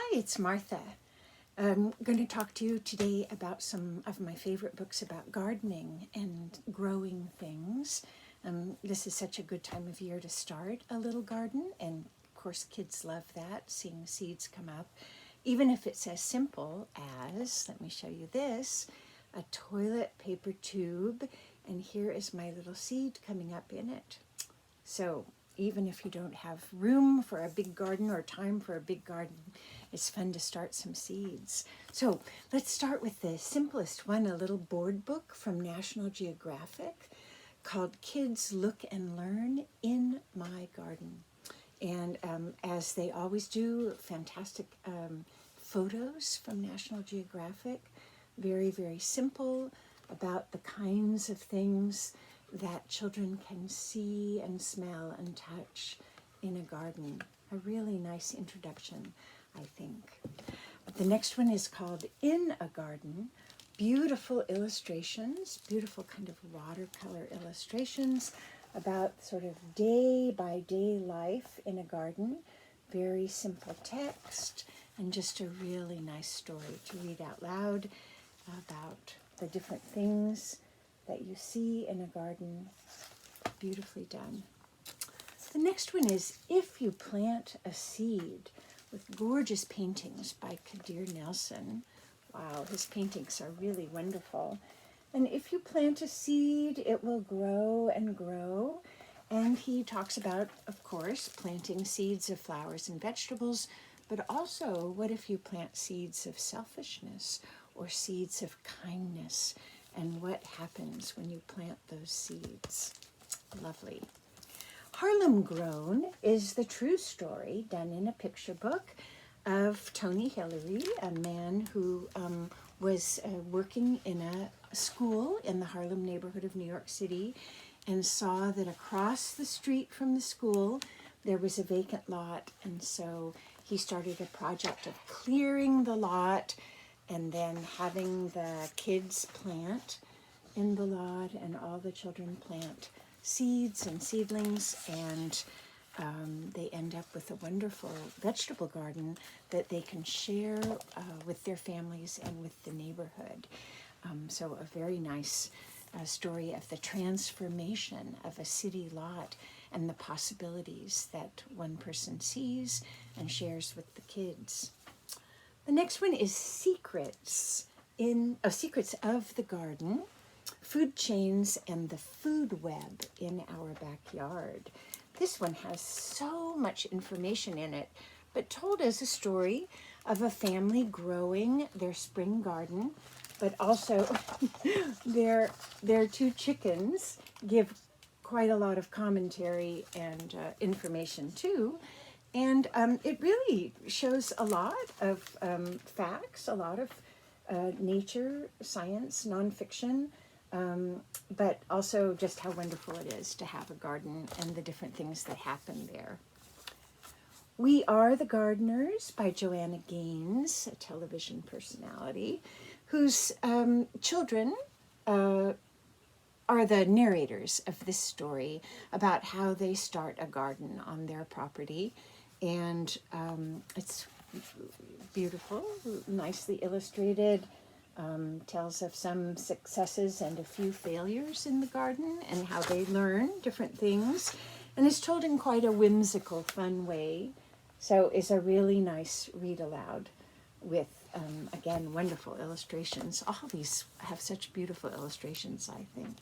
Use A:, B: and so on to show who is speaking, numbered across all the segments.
A: Hi, it's Martha. I'm going to talk to you today about some of my favorite books about gardening and growing things. This is such a good time of year to start a little garden, and of course, kids love that, seeing seeds come up. Even if it's as simple as, let me show you this, a toilet paper tube, and here is my little seed coming up in it. So even if you don't have room for a big garden or time for a big garden, it's fun to start some seeds. So let's start with the simplest one, a little board book from National Geographic called Kids Look and Learn in My Garden. And as they always do, fantastic photos from National Geographic, very, very simple about the kinds of things that children can see and smell and touch in a garden. A really nice introduction, I think. The next one is called In a Garden. Beautiful illustrations, beautiful kind of watercolor illustrations about sort of day by day life in a garden. Very simple text and just a really nice story to read out loud about the different things that you see in a garden. Beautifully done. The next one is If You Plant a Seed, with gorgeous paintings by Kadir Nelson. Wow, his paintings are really wonderful. And if you plant a seed, it will grow and grow. And he talks about, of course, planting seeds of flowers and vegetables, but also what if you plant seeds of selfishness or seeds of kindness, and what happens when you plant those seeds. Lovely. Harlem Grown is the true story done in a picture book of Tony Hillary, a man who was working in a school in the Harlem neighborhood of New York City and saw that across the street from the school there was a vacant lot, and so he started a project of clearing the lot and then having the kids plant in the lot, and all the children plant seeds and seedlings, and they end up with a wonderful vegetable garden that they can share with their families and with the neighborhood. So a very nice story of the transformation of a city lot and the possibilities that one person sees and shares with the kids. The next one is Secrets of the Garden, Food Chains and the Food Web in Our Backyard. This one has so much information in it, but told as a story of a family growing their spring garden, but also their two chickens give quite a lot of commentary and information too. And it really shows a lot of facts, a lot of nature, science, nonfiction, but also just how wonderful it is to have a garden and the different things that happen there. We Are the Gardeners by Joanna Gaines, a television personality, whose children are the narrators of this story about how they start a garden on their property. And it's beautiful, nicely illustrated, tells of some successes and a few failures in the garden and how they learn different things, and is told in quite a whimsical, fun way. So it's a really nice read aloud with, again, wonderful illustrations. All these have such beautiful illustrations, I think.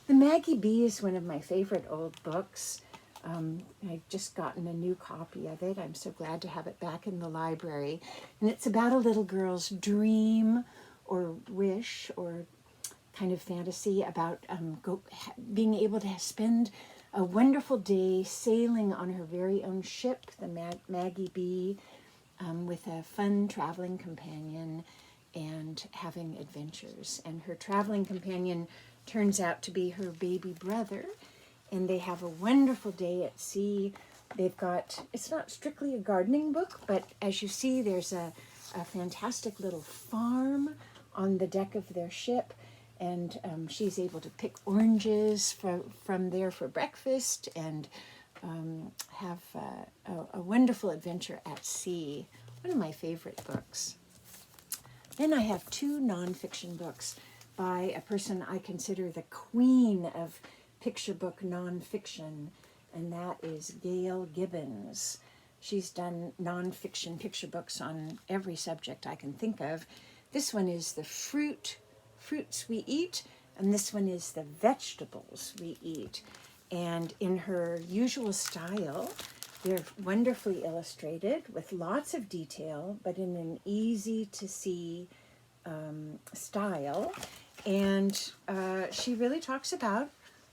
A: The Maggie B is one of my favorite old books. I've just gotten a new copy of it. I'm so glad to have it back in the library. And it's about a little girl's dream or wish or kind of fantasy about being able to spend a wonderful day sailing on her very own ship, the Maggie B, with a fun traveling companion and having adventures. And her traveling companion turns out to be her baby brother, and they have a wonderful day at sea. They've got, it's not strictly a gardening book, but as you see, there's a fantastic little farm on the deck of their ship, and she's able to pick oranges from there for breakfast and have a wonderful adventure at sea One of my favorite books. Then I have two nonfiction books by a person I consider the queen of picture book nonfiction, and that is Gail Gibbons. She's done nonfiction picture books on every subject I can think of. This one is the fruits we eat, and this one is the vegetables we eat. And in her usual style, they're wonderfully illustrated with lots of detail, but in an easy to see style. And she really talks about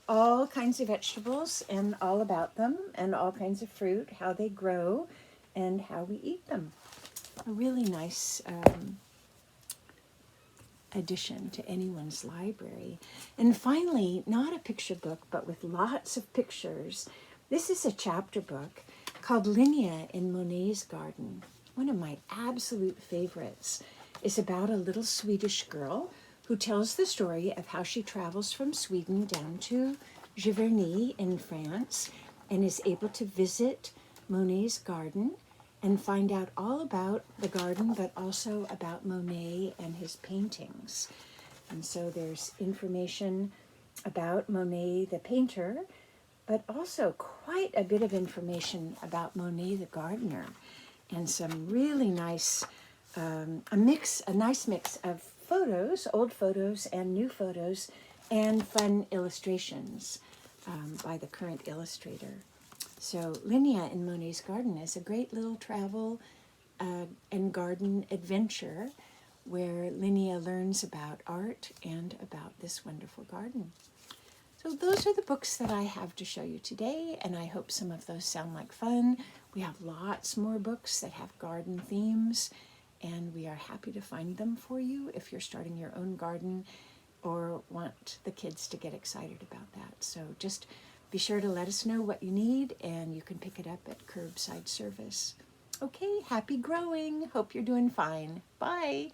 A: all kinds of vegetables and all about them, and all kinds of fruit, how they grow and how we eat them. A really nice addition to anyone's library. And finally, not a picture book, but with lots of pictures. This is a chapter book called Linea in Monet's Garden. One of my absolute favorites is about a little Swedish girl who tells the story of how she travels from Sweden down to Giverny in France and is able to visit Monet's garden and find out all about the garden, but also about Monet and his paintings. And so there's information about Monet the painter, but also quite a bit of information about Monet the gardener, and some really nice, a nice mix of photos, old photos and new photos, and fun illustrations by the current illustrator. So Linea in Monet's Garden is a great little travel and garden adventure where Linea learns about art and about this wonderful garden. So those are the books that I have to show you today, and I hope some of those sound like fun. We have lots more books that have garden themes, and we are happy to find them for you if you're starting your own garden or want the kids to get excited about that. So just be sure to let us know what you need, and you can pick it up at curbside service. Okay, happy growing. Hope you're doing fine. Bye.